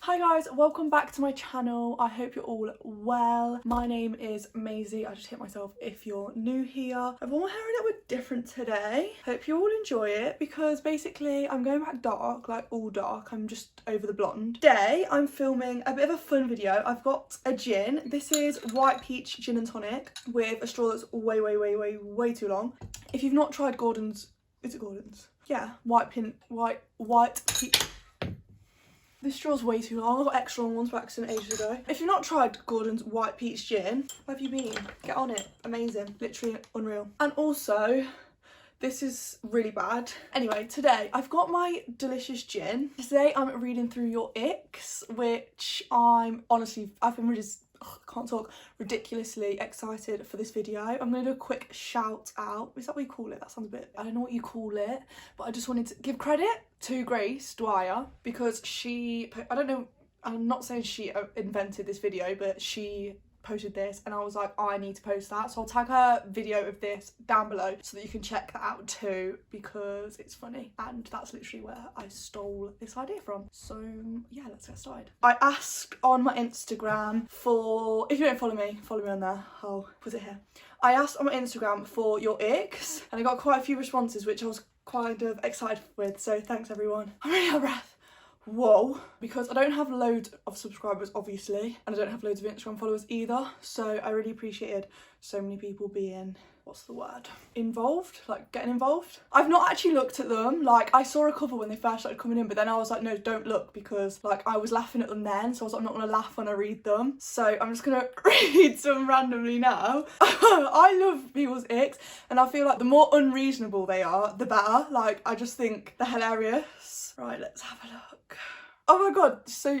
Hi guys, welcome back to my channel. I hope you're all well. My name is Maisie. I just hit myself if you're new here. I've worn my hair a little bit different today. Hope you all enjoy it because basically I'm going back dark, like all dark. I'm just over the blonde. Today I'm filming a bit of a fun video. I've got a gin. This is white peach gin and tonic with a straw that's way too long. If you've not tried Gordon's, is it Gordon's? Yeah, white peach. This straw's way too long. I got extra long ones by accident ages ago. If you've not tried Gordon's white peach gin, where have you been? Get on it. Amazing. Literally unreal. And also, this is really bad. Anyway, today I've got my delicious gin. Today I'm reading through your Icks, which I've been really, can't talk, ridiculously excited for this video. I'm going to do a quick shout out. Is that what you call it? That sounds a bit, I don't know what you call it, but I just wanted to give credit to Grace Dwyer because I'm not saying she invented this video, but she posted this and I was like, I need to post that, so I'll tag her video of this down below so that you can check that out too because it's funny, and that's literally where I stole this idea from. So yeah, let's get started. I asked on my Instagram for, if you don't follow me on there, I'll put it here. I asked on my Instagram for your Icks and I got quite a few responses which I was kind of excited with, so thanks everyone. I'm really out of breath. Whoa, because I don't have loads of subscribers obviously, and I don't have loads of Instagram followers either, so I really appreciated so many people being, what's the word, involved, like getting involved. I've not actually looked at them. Like, I saw a couple when they first started coming in, but then I was like, no, don't look, because like I was laughing at them then, so I was like, I'm not gonna laugh when I read them, so I'm just gonna read some randomly now. I love people's Icks, and I feel like the more unreasonable they are, the better. Like, I just think they're hilarious. Right, let's have a look. Oh my god, so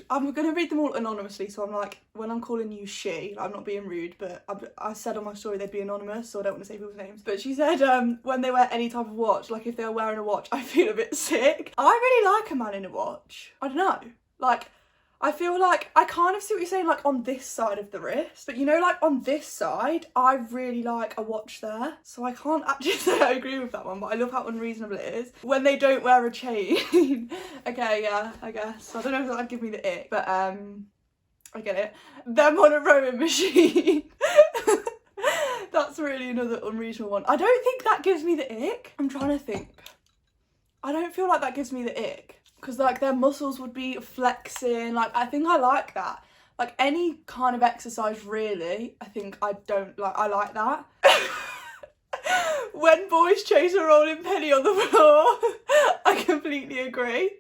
I'm gonna read them all anonymously, so I'm like, when I'm calling you she, I'm not being rude, but I said on my story they'd be anonymous, so I don't want to say people's names. But she said when they wear any type of watch, like if they're wearing a watch, I feel a bit sick. I really like a man in a watch. I don't know, like, I feel like, I kind of see what you're saying, like on this side of the wrist, but you know, like on this side, I really like a watch there. So I can't actually say I agree with that one, but I love how unreasonable it is. When they don't wear a chain. Okay, yeah, I guess. I don't know if that'd give me the ick, but I get it. Them on a rowing machine. That's really another unreasonable one. I don't think that gives me the ick. I'm trying to think. I don't feel like that gives me the ick. Because like their muscles would be flexing, like I think I like that. Like any kind of exercise really, I think I like that. When boys chase a rolling penny on the floor, I completely agree.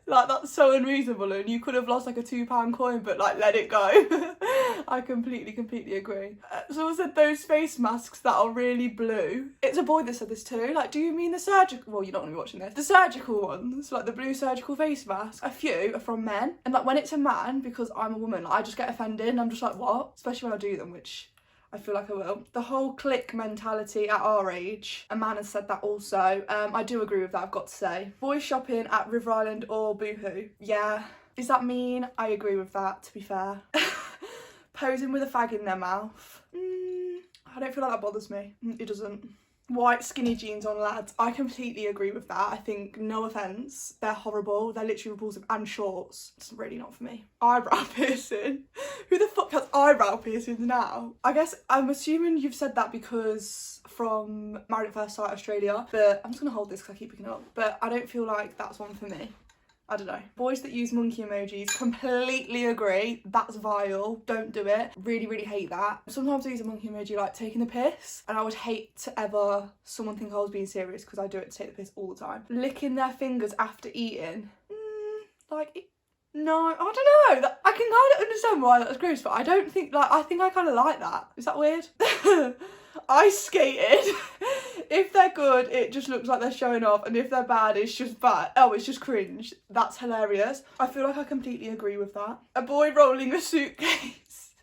Like that's so unreasonable, and you could have lost like a £2 coin but like let it go. I completely agree. Someone said those face masks that are really blue. It's a boy that said this too. Like, do you mean the surgical, well, you're not gonna be watching this, the surgical ones, like the blue surgical face mask? A few are from men, and like when it's a man, because I'm a woman, like, I just get offended and I'm just like, what? Especially when I do them, which I feel like I will. The whole clique mentality at our age, a man has said that also. I do agree with that, I've got to say. Boys shopping at River Island or Boohoo. Yeah. Is that mean? I agree with that, to be fair. Posing with a fag in their mouth. I don't feel like that bothers me. It doesn't. White skinny jeans on lads. I completely agree with that. I think, no offence, they're horrible. They're literally repulsive. And shorts. It's really not for me. Eyebrow piercing. Who the fuck has eyebrow piercings now? I guess I'm assuming you've said that because from Married at First Sight Australia, but I'm just gonna hold this because I keep picking it up. But I don't feel like that's one for me. I don't know. Boys that use monkey emojis, completely agree. That's vile. Don't do it. Really hate that. Sometimes I use a monkey emoji like taking the piss, and I would hate to ever someone think I was being serious because I do it to take the piss all the time. Licking their fingers after eating. No, I don't know. I can kind of understand why that's gross, but I don't think, like, I think I kind of like that. Is that weird? Ice skated. If they're good, it just looks like they're showing off, and if they're bad, it's just bad. Oh, it's just cringe. That's hilarious. I feel like I completely agree with that. A boy rolling a suitcase.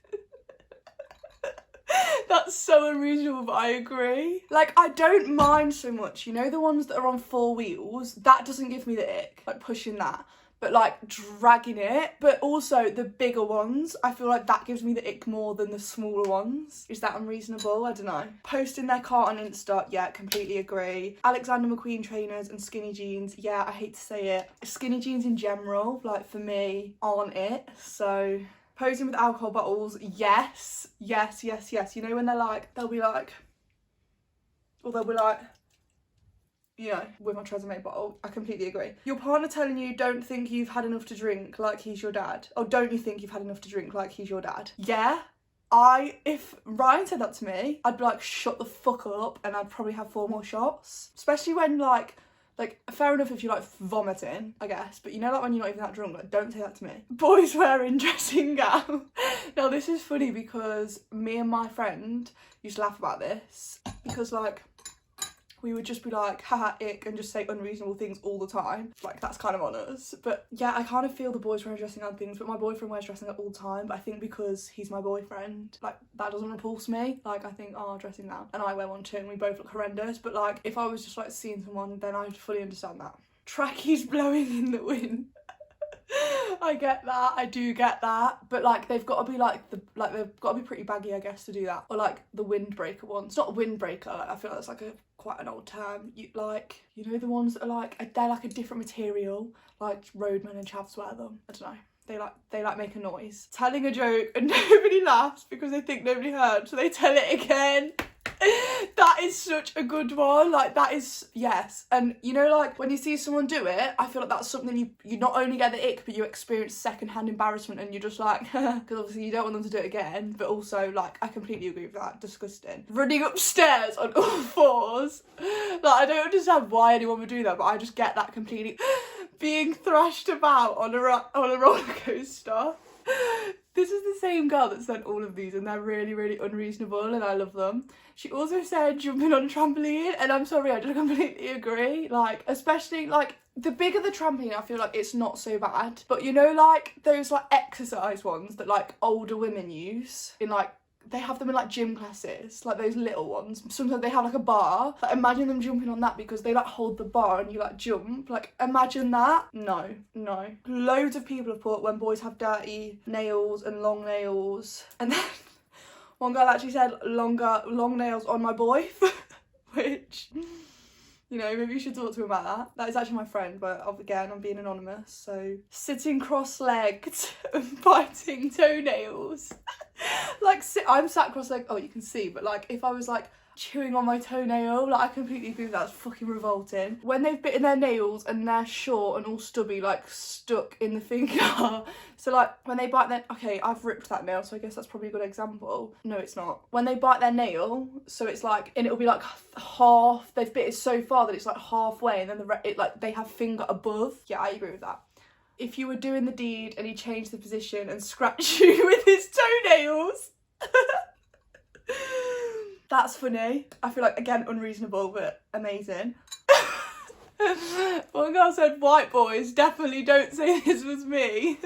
That's so unreasonable, but I agree. Like, I don't mind so much, you know, the ones that are on 4 wheels, that doesn't give me the ick, like pushing that. but like dragging it. But also the bigger ones, I feel like that gives me the ick more than the smaller ones. Is that unreasonable? I don't know. Posting their cart on Insta, yeah, completely agree. Alexander McQueen trainers and skinny jeans, yeah, I hate to say it. Skinny jeans in general, like for me, aren't it. So posing with alcohol bottles, yes. You know when they'll be like, you know, with my Tresemme bottle, I completely agree. Your partner telling you don't think you've had enough to drink like he's your dad. Or don't you think you've had enough to drink like he's your dad? Yeah. If Ryan said that to me, I'd be like, shut the fuck up, and I'd probably have 4 more shots. Especially when like, fair enough if you're like vomiting, I guess, but you know, like when you're not even that drunk, like don't say that to me. Boys wearing dressing gown. Now this is funny because me and my friend used to laugh about this because like, we would just be like, haha, ick, and just say unreasonable things all the time. Like, that's kind of on us. But yeah, I kind of feel the boys wearing dressing gown things, but my boyfriend wears dressing gown all the time. But I think because he's my boyfriend, like, that doesn't repulse me. Like, I think, oh, dressing gown. And I wear one too, and we both look horrendous. But like, if I was just like seeing someone, then I'd fully understand that. Trackies blowing in the wind. I get that, I do get that, but like they've got to be like they've got to be pretty baggy, I guess, to do that. Or like the windbreaker ones. Not a windbreaker, like, I feel like that's like quite an old term. You know the ones that are like they're like a different material, like roadmen and chavs wear them. I don't know. They make a noise. Telling a joke and nobody laughs because they think nobody heard, so they tell it again. That is such a good one. Like, that is, yes. And you know, like when you see someone do it, I feel like that's something you not only get the ick, but you experience secondhand embarrassment, and you're just like, because obviously you don't want them to do it again, but also like I completely agree with that. Disgusting. Running upstairs on all 4s. Like, I don't understand why anyone would do that, but I just get that completely. Being thrashed about on a roller coaster. This is the same girl that sent all of these, and they're really, really unreasonable, and I love them. She also said jumping on a trampoline, and I'm sorry, I just completely agree. Like, especially, like, the bigger the trampoline, I feel like it's not so bad. But you know, like, those, like, exercise ones that, like, older women use in, like, they have them in like gym classes, like those little ones. Sometimes they have like a bar. Like, imagine them jumping on that because they like hold the bar and you like jump. Like, imagine that. No. Loads of people have put when boys have dirty nails and long nails. And then one girl actually said long nails on my boy, which, you know, maybe you should talk to him about that. That is actually my friend, but again, I'm being anonymous. So, sitting cross-legged and biting toenails. Like, I'm sat cross-legged, oh, you can see, but like, if I was like chewing on my toenail, like, I completely agree with that. It's fucking revolting. When they've bitten their nails and they're short and all stubby, like stuck in the finger. So like when they bite their, okay, I've ripped that nail, so I guess that's probably a good example. No, it's not. When they bite their nail, so it's like, and it'll be like half, they've bit it so far that it's like halfway, and then they have finger above. Yeah, I agree with that. If you were doing the deed and he changed the position and scratched you with his toenails. That's funny. I feel like, again, unreasonable, but amazing. One girl said, white boys, definitely don't say this was me.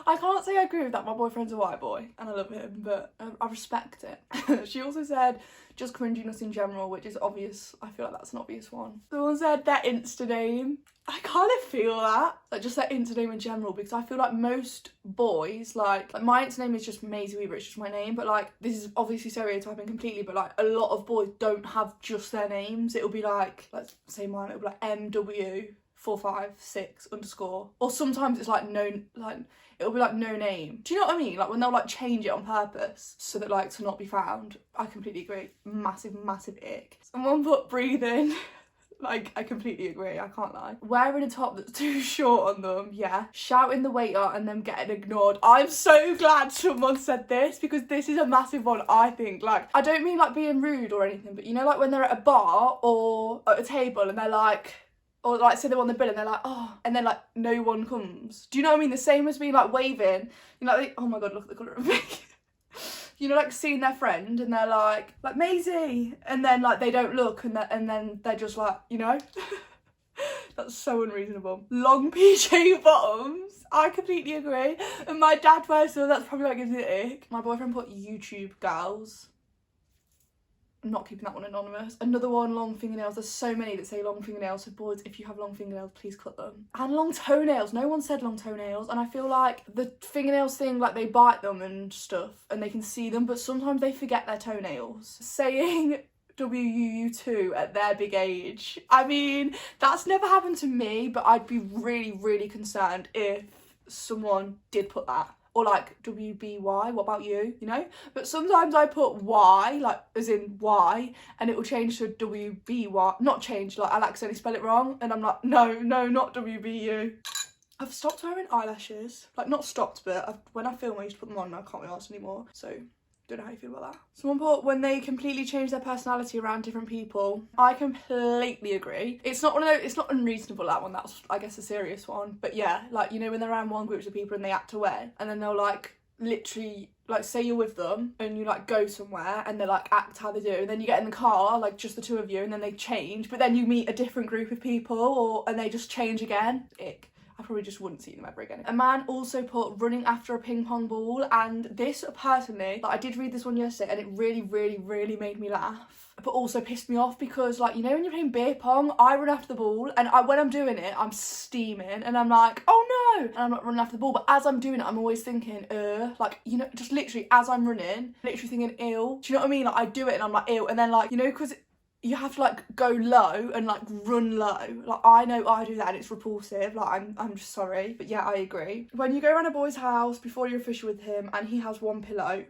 I can't say I agree with that. My boyfriend's a white boy and I love him, but I respect it. She also said, just cringiness in general, which is obvious. I feel like that's an obvious one. Someone said their Insta name. I kind of feel that, like just their Insta name in general, because I feel like most boys, like my Insta name is just Maisie Weaver, it's just my name, but like, this is obviously stereotyping completely, but like a lot of boys don't have just their names. It'll be like, let's say mine, it'll be like MW456_, or sometimes it's like no, like it'll be like no name. Do you know what I mean? Like when they'll like change it on purpose so that like to not be found. I completely agree. Massive ick. Someone put breathing. Like, I completely agree, I can't lie. Wearing a top that's too short on them, yeah. Shouting the waiter and them getting ignored. I'm so glad someone said this, because this is a massive one, I think. Like, I don't mean like being rude or anything, but you know, like when they're at a bar or at a table and they're like, or like say they're on the bill and they're like, oh, and then like no one comes. Do you know what I mean? The same as being like waving. You know, like, oh my god, look at the colour of me. You know, like seeing their friend and they're like Maisie, and then like they don't look, and then they're just like, you know. That's so unreasonable. Long PJ bottoms, I completely agree. And my dad wears them, that's probably what gives me the ick. My boyfriend put YouTube gals. not keeping that one anonymous. Another one, long fingernails. There's so many that say long fingernails, so boys, if you have long fingernails, please cut them. And long toenails. No one said long toenails, and I feel like the fingernails thing, like they bite them and stuff and they can see them, but sometimes they forget their toenails. Saying WUU2 at their big age. I mean, that's never happened to me, but I'd be really, really concerned if someone did put that. Or like WBY, what about you, you know? But sometimes I put Y, like as in Y, and it will change to WBY. Not change, like I'll accidentally spell it wrong, and I'm like, no, not WBU. I've stopped wearing eyelashes. Like, not stopped, but when I film I used to put them on and I can't be arsed anymore, so don't know how you feel about that. Someone put, when they completely change their personality around different people. I completely agree. It's not one of those, it's not unreasonable, that one, that's I guess a serious one. But yeah, like, you know, when they're around one group of people and they act away, and then they'll like literally, like, say you're with them and you like go somewhere and they like act how they do, and then you get in the car, like just the two of you, and then they change, but then you meet a different group of people, and they just change again. Ick. I probably just wouldn't see them ever again. A man also put running after a ping pong ball, and this personally, like, I did read this one yesterday and it really, really, really made me laugh, but also pissed me off because, like, you know when you're playing beer pong, I run after the ball, and when I'm doing it, I'm steaming and I'm like, oh no, and I'm not running after the ball, but as I'm doing it, I'm always thinking, like, you know, just literally as I'm running, literally thinking, ew. Do you know what I mean? Like, I do it and I'm like, ew, and then, like, you know, because you have to like go low and like run low. Like, I know I do that and it's repulsive. Like, I'm just sorry, but yeah, I agree. When you go around a boy's house before you're official with him and he has one pillow,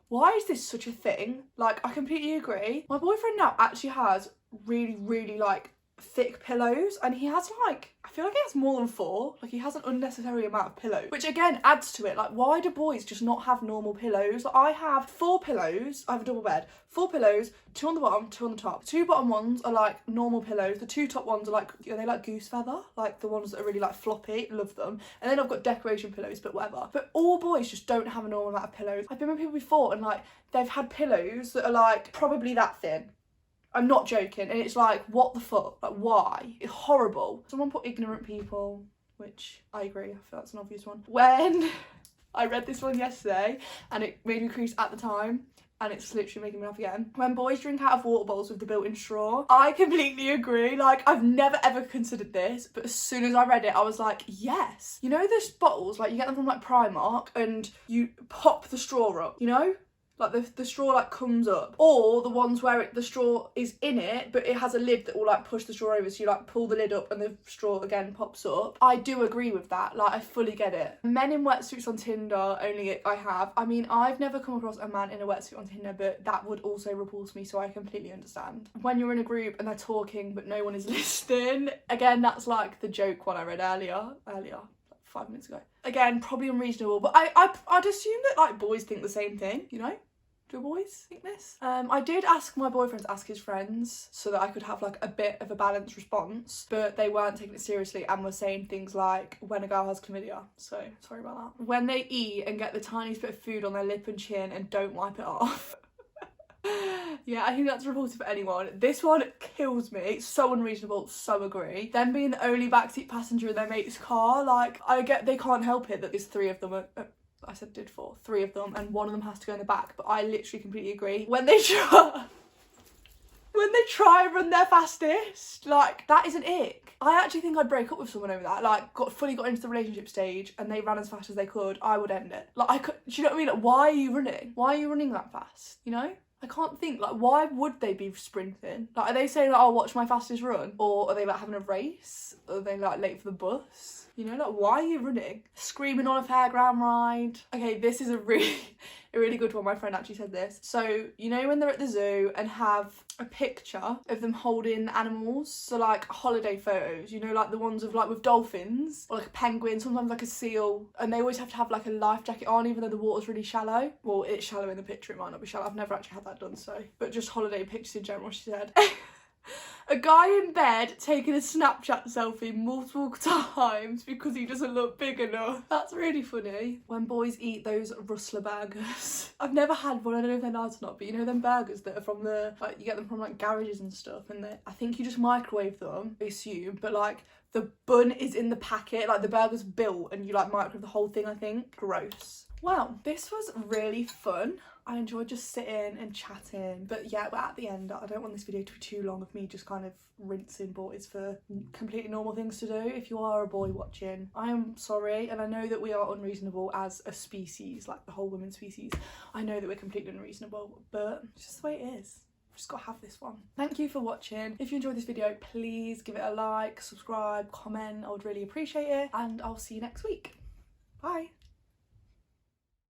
why is this such a thing? Like, I completely agree. My boyfriend now actually has really, really like thick pillows, and he has like, I feel like he has more than 4. Like, he has an unnecessary amount of pillows, which again adds to it. Like, why do boys just not have normal pillows? Like, I have 4 pillows. I have a double bed, 4 pillows, 2 on the bottom, 2 on the top. 2 bottom ones are like normal pillows, the 2 top ones are like, are they like goose feather, like the ones that are really like floppy? Love them. And then I've got decoration pillows, but whatever. But all boys just don't have a normal amount of pillows. I've been with people before and like they've had pillows that are like probably that thin. I'm not joking, and it's like, what the fuck? Like, why? It's horrible. Someone put ignorant people, which I agree, I feel that's an obvious one. When I read this one yesterday, and it made me crease at the time, and it's literally making me laugh again. When boys drink out of water bowls with the built-in straw, I completely agree. Like, I've never ever considered this, but as soon as I read it, I was like, yes. You know those bottles, like you get them from like Primark, and you pop the straw up, you know? Like the straw like comes up, or the ones where the straw is in it but it has a lid that will like push the straw over, so you like pull the lid up and the straw again pops up. I do agree with that, like I fully get it. Men in wetsuits on Tinder, only I have. I mean, I've never come across a man in a wetsuit on Tinder, but that would also repulse me, so I completely understand. When you're in a group and they're talking but no one is listening, again, that's like the joke one I read earlier, like 5 minutes ago. Again, probably unreasonable, but I'd assume that like boys think the same thing, you know? Do boys think this? I did ask my boyfriend to ask his friends so that I could have like a bit of a balanced response, but they weren't taking it seriously and were saying things like, when a girl has chlamydia, so sorry about that. When they eat and get the tiniest bit of food on their lip and chin and don't wipe it off. Yeah, I think that's repulsive for anyone. This one kills me. It's so unreasonable, so agree. Them being the only backseat passenger in their mate's car, like, I get they can't help it that there's 3 of them I said did 4, 3 of them, and one of them has to go in the back, but I literally completely agree. When they try and run their fastest, like, that is an ick. I actually think I'd break up with someone over that. Like, fully got into the relationship stage and they ran as fast as they could, I would end it. Like, do you know what I mean? Like, why are you running? Why are you running that fast, you know? I can't think, like, why would they be sprinting? Like, are they saying, like, oh, watch my fastest run? Or are they, like, having a race? Are they, like, late for the bus? You know, like, why are you running? Screaming on a fairground ride. Okay, this is a really good one. My friend actually said this. So, you know when they're at the zoo and have a picture of them holding animals? So, like, holiday photos, you know, like the ones of, like, with dolphins, or like a penguin, sometimes like a seal, and they always have to have, like, a life jacket on, even though the water's really shallow. Well, it's shallow in the picture, it might not be shallow. I've never actually had that done, so. But just holiday pictures in general, she said. A guy in bed taking a Snapchat selfie multiple times because he doesn't look big enough. That's really funny. When boys eat those Rustler burgers. I've never had one, I don't know if they're nice or not, but you know them burgers that are from the, like, you get them from like garages and stuff, and I think you just microwave them, I assume, but like the bun is in the packet, like the burger's built and you like microwave the whole thing, I think. Gross. Well, this was really fun. I enjoyed just sitting and chatting. But yeah, but at the end, I don't want this video to be too long of me just kind of rinsing boys for completely normal things to do. If you are a boy watching, I am sorry, and I know that we are unreasonable as a species, like the whole women species. I know that we're completely unreasonable, but it's just the way it is. Just gotta have this one. Thank you for watching. If you enjoyed this video, please give it a like, subscribe, comment. I would really appreciate it, and I'll see you next week. Bye.